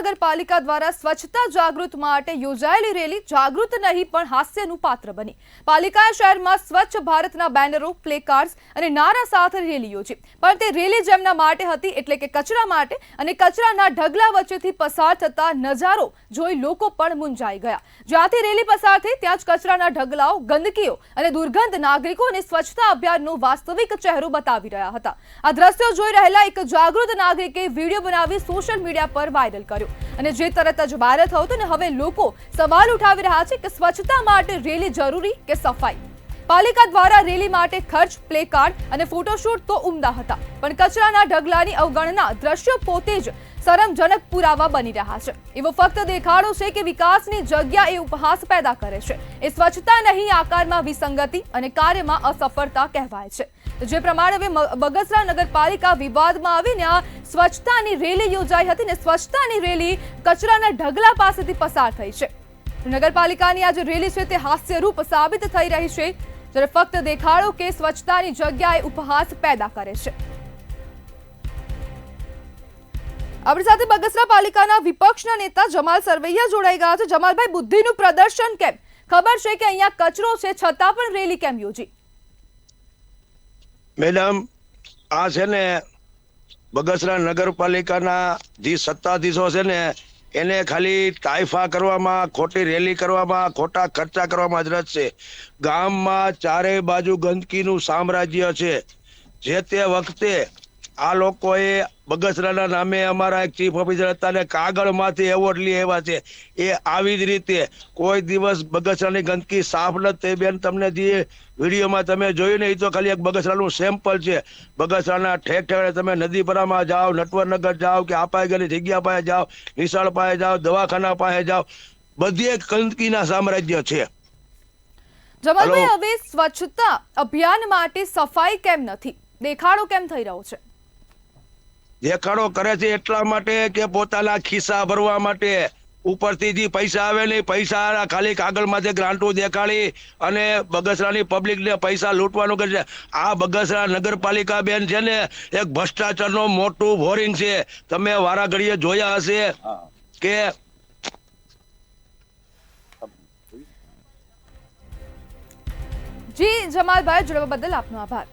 નગરપાલિકા દ્વારા સ્વચ્છતા જાગૃત માટે યોજાયેલી રેલી જાગૃત નહીં પણ હાસ્યનું પાત્ર બની। પાલિકાએ શહેરમાં સ્વચ્છ ભારતના બેનરો, પ્લે કાર્ડ્સ અને નારા સાથે રેલી યોજી, પણ તે રેલી જેમના માટે હતી એટલે કે કચરા માટે અને કચરાના ઢગલા વચ્ચેથી પસાર થતા નજારો જોઈ લોકો પણ મૂંઝાઈ ગયા। જ્યાંથી રેલી પસાર થઈ ત્યાં જ કચરાના ઢગલાઓ, ગંદકીઓ અને દુર્ગંધ નાગરિકોને સ્વચ્છતા અભિયાનનો વાસ્તવિક ચહેરો બતાવી રહ્યા હતા। આ દ્રશ્યો જોઈ રહેલા એક જાગૃત નાગરિકે વીડિયો બનાવી સોશિયલ મીડિયા પર વાયરલ કર્યો અને જે તરત જ વાયરલ થયો તો ને હવે લોકો સવાલ ઉઠાવી રહ્યા છે કે સ્વચ્છતા માટે રેલી જરૂરી કે સફાઈ। પાલિકા દ્વારા રેલી માટે ખર્ચ, પ્લે કાર્ડ અને ફોટોશૂટ તો ઉમદા હતા, પણ કચરાના ઢગલાની અવગણના દ્રશ્યો પોતે જ શરમજનક પુરાવા બની રહ્યા છે। એવો ફક્ત દેખાડો છે કે વિકાસની જગ્યા એ ઉપહાસ પેદા કરે છે। એ સ્વચ્છતા નહીં, આકારમાં વિસંગતિ અને કાર્યમાં અસફળતા કહેવાય છે। જે પ્રમાણે હવે બગસરા નગરપાલિકા વિવાદમાં આવીને આ સ્વચ્છતાની રેલી યોજાઈ હતી ને સ્વચ્છતાની રેલી કચરાના ઢગલા પાસેથી પસાર થઈ છે। નગરપાલિકાની આ જે રેલી છે તે હાસ્યરૂપ સાબિત થઈ રહી છે, જ્યારે ફક્ત દેખાડો કે સ્વચ્છતાની જગ્યાએ ઉપહાસ પેદા કરે છે। આપણી સાથે બગસરા પાલિકાના વિપક્ષના નેતા જમાલ સરવૈયા જોડાઈ ગયા છે। જમાલભાઈ, બુદ્ધિનું પ્રદર્શન કેમ? ખબર છે કે અહીંયા કચરો છે છતાં પણ રેલી કેમ યોજી? મેડમ, આ છે ને બગસરા નગરપાલિકાના જે સત્તાધીશો છે ને એને ખાલી તાઇફા કરવામાં, ખોટી રેલી કરવામાં, ખોટા ખર્ચા કરવામાં જ રસ છે। ગામમાં ચારે બાજુ ગંદકીનું સામ્રાજ્ય છે। જે તે વખતે આ લોકોએ બગસરાના નામે અમારા એક ચીફ ઓફિસર હતા ને કાગળમાંથી એવોર્ડ લઈ આવ્યા છે। એ આવી જ રીતે કોઈ દિવસ બગસરાની ગંદકી સાફ નથી થઈ। બેન, તમને જે વિડીયોમાં તમે જોયું ને એ તો ખાલી એક બગસરાનું સેમ્પલ છે। બગસરાના ઠેક ઠેકાણે તમે નદીપરામાં જાઓ, નટવરનગર જાઓ કે આપાઈ ગયેલી જગ્યા પાસે જાઓ, નિશાળ પાસે જાઓ, દવાખાના પાસે જાઓ, બધી ગંદકીના સામ્રાજ્ય છે। જમાલભાઈ, હવે સ્વચ્છતા અભિયાન માટે સફાઈ કેમ નથી? દેખાડો કેમ થઈ રહ્યો છે? દેખાડો કરે છે એટલા માટે કે પોતાના ખિસ્સા ભરવા માટે, ઉપરથી જે પૈસા આવે ને પૈસા ખાલી કાગળમાંથી ગ્રાન્ટો દેખાડી અને બગસરાની પબ્લિકને પૈસા લૂંટવાનું કરે છે। આ બગસરા નગરપાલિકા બેન છે ને એક ભ્રષ્ટાચારનો મોટું બોરિંગ છે। તમે વારા ઘડીએ જોયા હશે કે જી જમાલભાઈ, જોડવા બદલ આપનો આભાર।